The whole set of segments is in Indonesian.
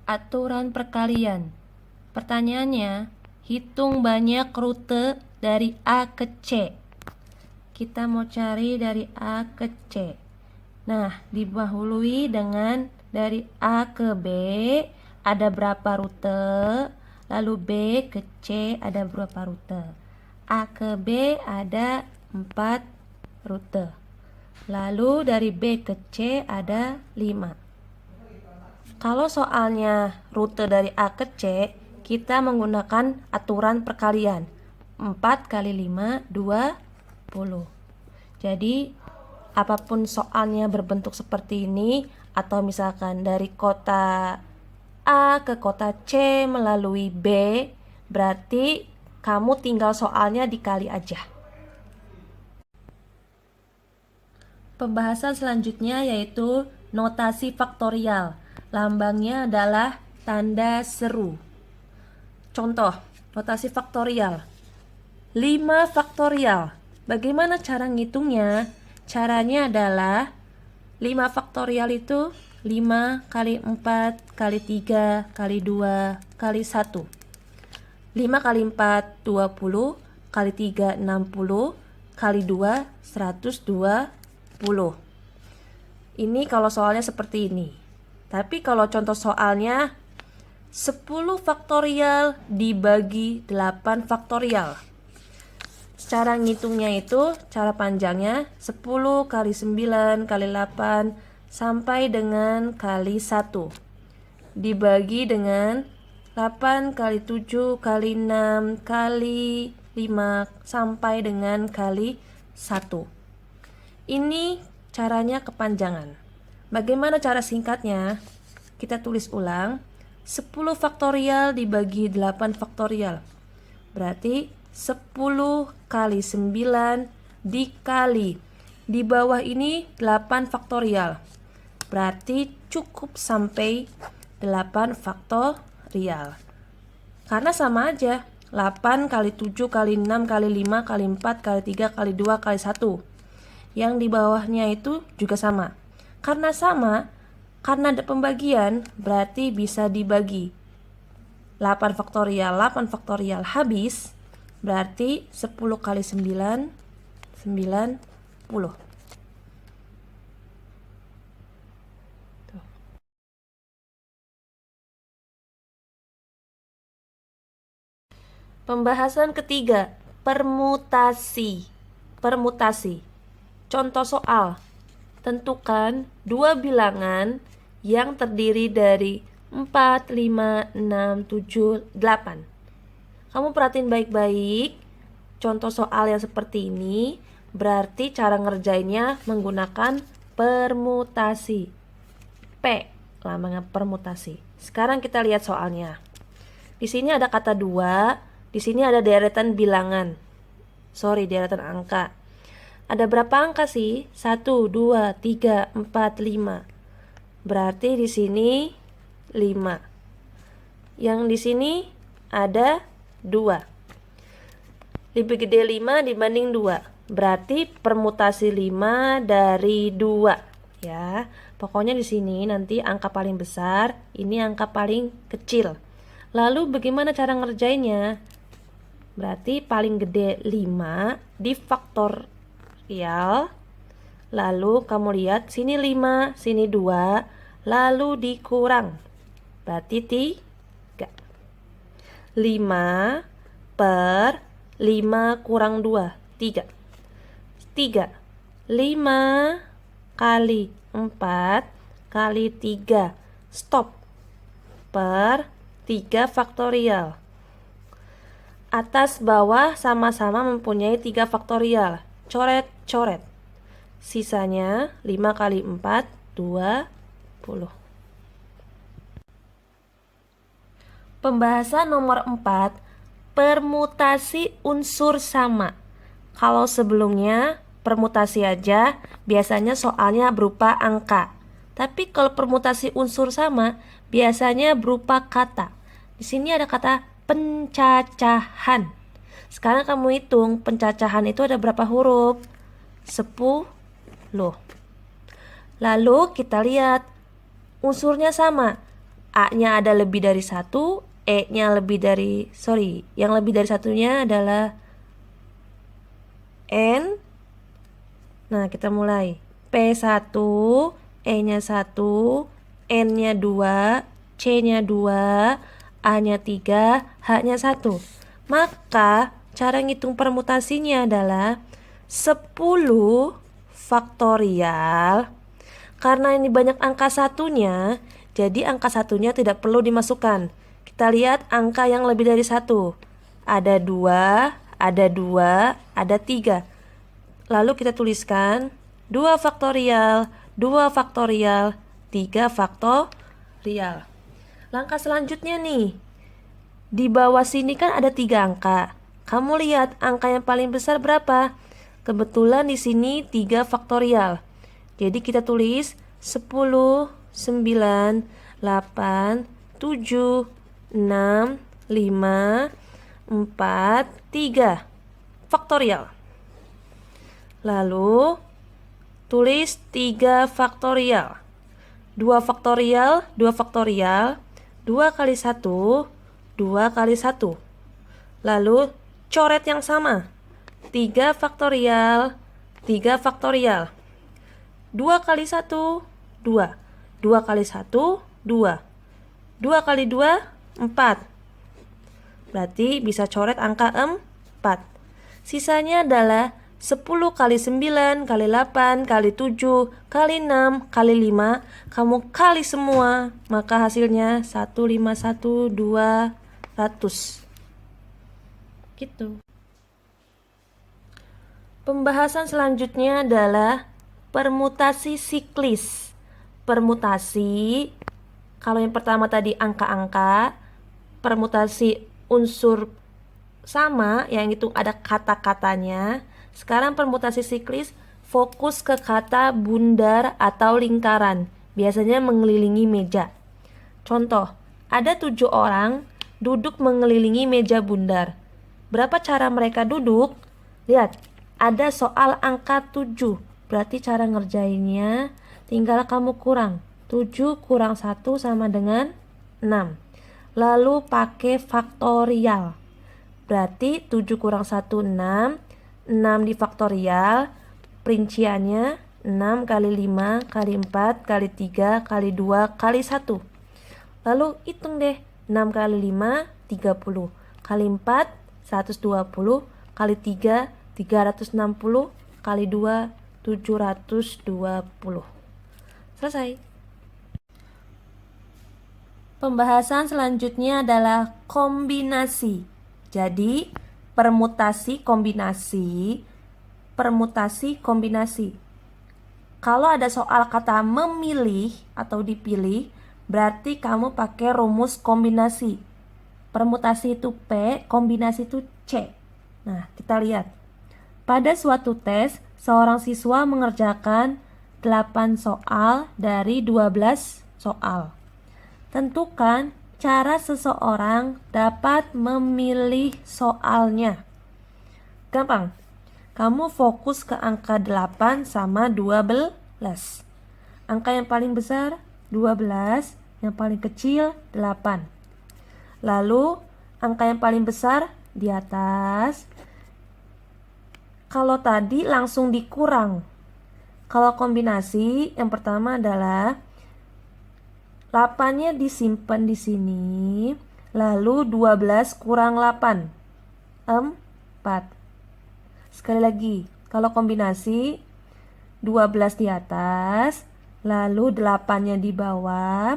Aturan perkalian. Pertanyaannya, hitung banyak rute dari A ke C. Kita mau cari dari A ke C. Nah, didahului dengan dari A ke B ada berapa rute, lalu B ke C ada berapa rute. A ke B ada 4 rute. Lalu dari B ke C ada 5. Kalau soalnya rute dari A ke C, kita menggunakan aturan perkalian. 4 kali 5, 20. Jadi, apapun soalnya berbentuk seperti ini, atau misalkan dari kota A ke kota C melalui B, berarti kamu tinggal soalnya dikali aja. Pembahasan selanjutnya yaitu notasi faktorial. Lambangnya adalah tanda seru. Contoh, notasi faktorial. 5 faktorial. Bagaimana cara ngitungnya? Caranya adalah 5 faktorial itu 5 kali 4 kali 3 kali 2 kali 1. 5 kali 4 20, kali 3 60, kali 2 120. Ini kalau soalnya seperti ini. Tapi kalau contoh soalnya 10 faktorial dibagi 8 faktorial. Cara ngitungnya itu, cara panjangnya 10 kali 9 kali 8 sampai dengan kali 1 dibagi dengan 8 kali 7 kali 6 kali 5 sampai dengan kali 1. Ini caranya kepanjangan. Bagaimana cara singkatnya? Kita tulis ulang. 10 faktorial dibagi 8 faktorial. Berarti 10 kali 9 dikali. Di bawah ini 8 faktorial. Berarti cukup sampai 8 faktorial. Karena sama aja. 8 kali 7 kali 6 kali 5 kali 4 kali 3 kali 2 kali 1. Yang di bawahnya itu juga sama. Karena sama, karena ada pembagian, berarti bisa dibagi. 8 faktorial habis, berarti 10 kali 9, 90. Pembahasan ketiga, permutasi. Permutasi. Contoh soal. Tentukan dua bilangan yang terdiri dari 4, 5, 6, 7, 8. Kamu perhatiin baik-baik. Contoh soal yang seperti ini berarti cara ngerjainnya menggunakan permutasi. P, lambangnya permutasi. Sekarang kita lihat soalnya. Di sini ada kata 2, di sini ada deretan bilangan. Deretan angka. Ada berapa angka sih? 1, 2, 3, 4, 5. Berarti di sini 5. Yang di sini ada 2. Lebih gede 5 dibanding 2. Berarti permutasi 5 dari 2. Ya. Pokoknya di sini nanti angka paling besar, ini angka paling kecil. Lalu bagaimana cara ngerjainnya? Berarti paling gede 5 difaktorial. Lalu kamu lihat sini 5, sini 2, lalu dikurang. Berarti 3. 5 per 5 kurang 2, 3. 3. 5 kali 4 kali 3. Stop. Per 3 faktorial. Atas bawah sama-sama mempunyai 3 faktorial. Coret-coret. Sisanya 5 kali 4, 20. Pembahasan nomor 4, permutasi unsur sama. Kalau sebelumnya permutasi aja, biasanya soalnya berupa angka. Tapi kalau permutasi unsur sama, biasanya berupa kata. Di sini ada kata pencacahan. Sekarang kamu hitung pencacahan itu ada berapa huruf? 10. Lalu kita lihat unsurnya sama. A-nya ada lebih dari 1, yang lebih dari satunya adalah N. Nah, kita mulai. P1, E-nya 1, N-nya 2, C-nya 2, A-nya 3, H-nya 1. Maka cara ngitung permutasinya adalah 10 faktorial. Karena ini banyak angka satunya, jadi angka satunya tidak perlu dimasukkan. Kita lihat angka yang lebih dari 1. Ada 2, ada 2, ada 3. Lalu kita tuliskan 2 faktorial, 2 faktorial, 3 faktorial. Langkah selanjutnya nih, di bawah sini kan ada 3 angka. Kamu lihat angka yang paling besar berapa? Kebetulan di sini 3 faktorial. Jadi kita tulis 10, 9, 8, 7, 6, 5, 4, 3 faktorial. Lalu tulis 3 faktorial. 2 faktorial, 2 faktorial, 2 kali 1, 2 kali 1. Lalu coret yang sama. 3 faktorial, 3 faktorial. 2 kali 1, 2. 2 kali 1, 2. 2 kali 2, 4. Berarti bisa coret angka 4. Sisanya adalah 10 kali 9, kali 8, kali 7, kali 6, kali 5. Kamu kali semua, maka hasilnya 151,200. Gitu. Pembahasan selanjutnya adalah permutasi siklis. Permutasi, kalau yang pertama tadi angka-angka, permutasi unsur sama, yang itu ada kata-katanya. Sekarang permutasi siklis fokus ke kata bundar atau lingkaran, biasanya mengelilingi meja. Contoh, ada 7 orang duduk mengelilingi meja bundar. Berapa cara mereka duduk? Lihat, ada soal angka 7. Berarti cara ngerjainnya tinggal kamu kurang. 7 kurang 1 sama dengan 6. Lalu pakai faktorial. Berarti 7 kurang 1, 6. 6 difaktorial. Perinciannya 6 kali 5 kali 4 kali 3 kali 2 kali 1. Lalu hitung deh. 6 kali 5, 30. Kali 4, 120. Kali 3, 360. Kali 2, 720. Selesai. Pembahasan selanjutnya adalah kombinasi. Jadi, permutasi kombinasi. Kalau ada soal kata memilih atau dipilih, berarti kamu pakai rumus kombinasi. Permutasi itu P, kombinasi itu C. Nah, kita lihat. Pada suatu tes, seorang siswa mengerjakan 8 soal dari 12 soal. Tentukan cara seseorang dapat memilih soalnya. Gampang. Kamu fokus ke angka 8 sama 12. Angka yang paling besar 12, yang paling kecil 8. Lalu angka yang paling besar di atas. Kalau tadi langsung dikurang. Kalau kombinasi, yang pertama adalah 8-nya disimpan di sini, lalu 12 kurang 8, 4. Sekali lagi, kalau kombinasi 12 di atas, lalu 8-nya di bawah,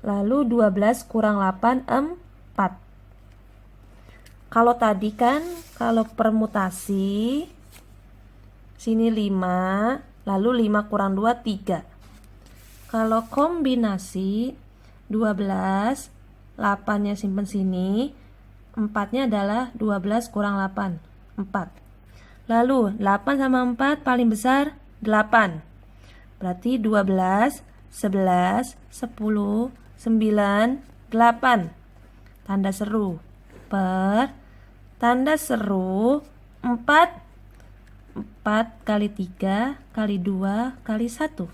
lalu 12 kurang 8, 4. Kalau tadi kan, kalau permutasi, sini 5, lalu 5 kurang 2, 3. Kalau kombinasi 12, 8-nya simpen sini, 4-nya adalah 12 kurang 8, 4. Lalu 8 sama 4 paling besar 8. Berarti 12, 11, 10, 9, 8. Tanda seru. Per tanda seru 4. 4 kali 3 kali 2 kali 1.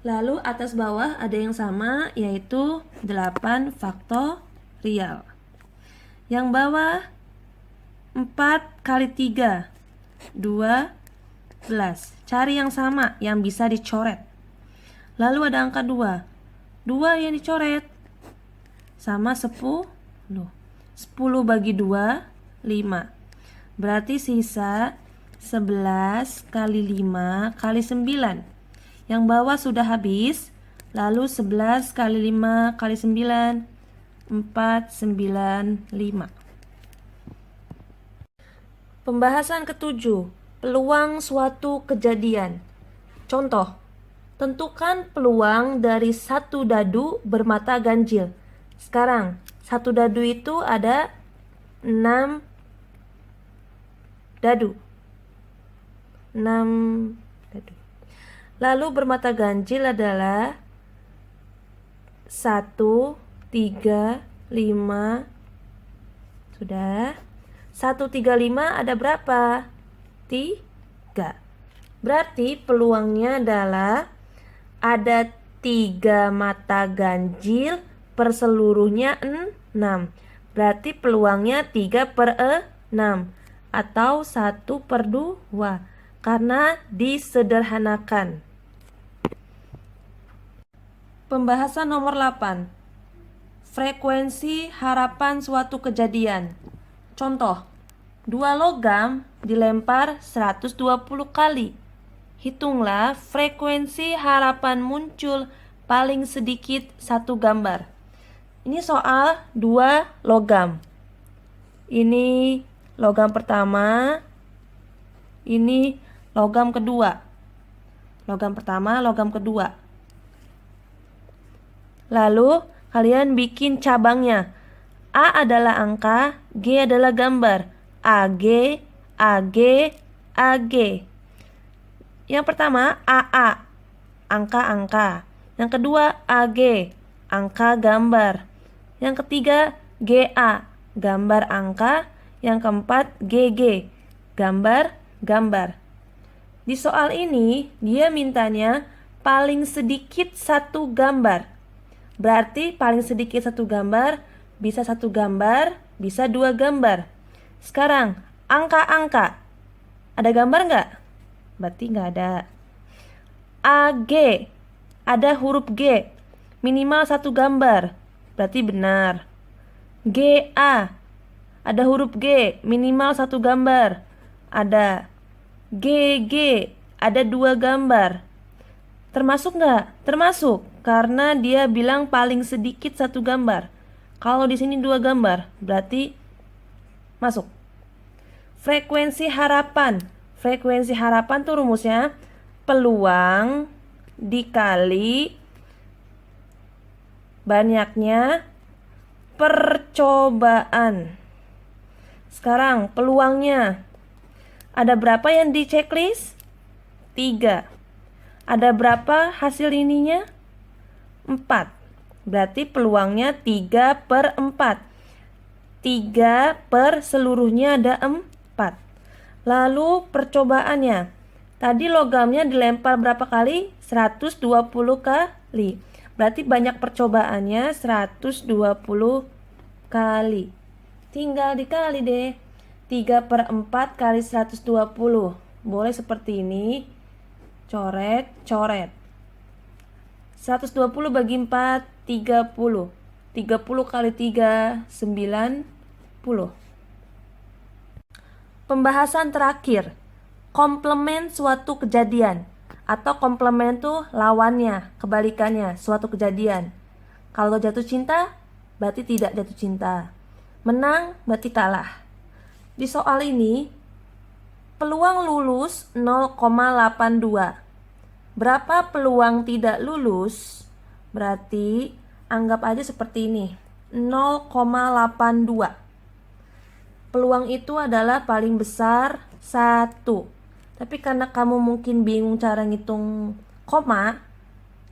Lalu atas bawah ada yang sama, yaitu 8 faktorial. Yang bawah 4 kali 3 12. Cari yang sama yang bisa dicoret. Lalu ada angka 2. 2 yang dicoret sama 10. 10 bagi 2 5. Berarti sisa 11 kali 5 kali 9. Yang bawah sudah habis. Lalu 11 kali 5 kali 9 495. Pembahasan ketujuh, peluang suatu kejadian. Contoh, tentukan peluang dari satu dadu bermata ganjil. Sekarang, satu dadu itu ada 6 dadu. 6 dadu. Lalu bermata ganjil adalah 1, 3, 5. Sudah. 1, 3, 5 ada berapa? 3. Berarti peluangnya adalah ada 3 mata ganjil per seluruhnya 6. Berarti peluangnya 3/6 atau 1/2 karena disederhanakan. Pembahasan nomor 8. Frekuensi harapan suatu kejadian. Contoh, 2 logam dilempar 120 kali. Hitunglah frekuensi harapan muncul paling sedikit satu gambar. Ini soal 2 logam. Ini logam pertama, ini logam kedua. Logam pertama, logam kedua. Lalu kalian bikin cabangnya. A adalah angka, G adalah gambar. AG, AG, AG. Yang pertama AA, angka-angka. Yang kedua AG, angka gambar. Yang ketiga GA, gambar angka. Yang keempat GG, gambar-gambar. Di soal ini dia mintanya paling sedikit satu gambar. Berarti paling sedikit satu gambar, bisa satu gambar, bisa 2 gambar. Sekarang, angka-angka. Ada gambar nggak? Berarti nggak ada. AG, ada huruf G, minimal 1 gambar. Berarti benar. GA, ada huruf G, minimal 1 gambar. Ada. GG, ada 2 gambar. Termasuk nggak? Termasuk, karena dia bilang paling sedikit 1 gambar. Kalau di sini 2 gambar, berarti masuk. Frekuensi harapan. Frekuensi harapan tuh rumusnya peluang dikali banyaknya percobaan. Sekarang peluangnya. Ada berapa yang di checklist? 3. Ada berapa hasil ininya? 4. Berarti peluangnya 3/4. 3 per seluruhnya ada 4. Lalu percobaannya. Tadi logamnya dilempar berapa kali? 120 kali. Berarti banyak percobaannya 120 kali. Tinggal dikali deh. 3/4 kali 120. Boleh seperti ini. Coret, coret. 120 bagi 4, 30. 30 kali 3, 90. Pembahasan terakhir. Komplement suatu kejadian. Atau komplement itu lawannya, kebalikannya, suatu kejadian. Kalau jatuh cinta, berarti tidak jatuh cinta. Menang, berarti kalah. Di soal ini, peluang lulus 0,82. Berapa peluang tidak lulus? Berarti anggap aja seperti ini, 0,82. Peluang itu adalah paling besar 1. Tapi karena kamu mungkin bingung cara ngitung koma,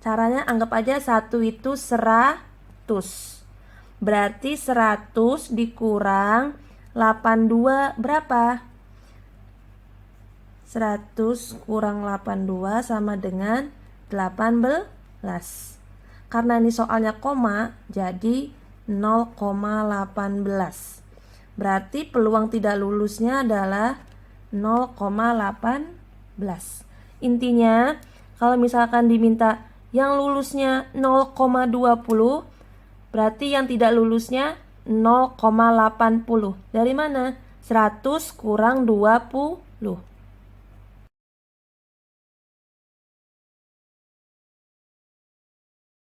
caranya anggap aja 1 itu 100. Berarti 100 dikurang 82 berapa? 100 kurang 82 sama dengan 18. Karena ini soalnya koma, jadi 0,18. Berarti peluang tidak lulusnya adalah 0,18. Intinya, kalau misalkan diminta yang lulusnya 0,20, berarti yang tidak lulusnya 0,80. Dari mana? 100 kurang 20.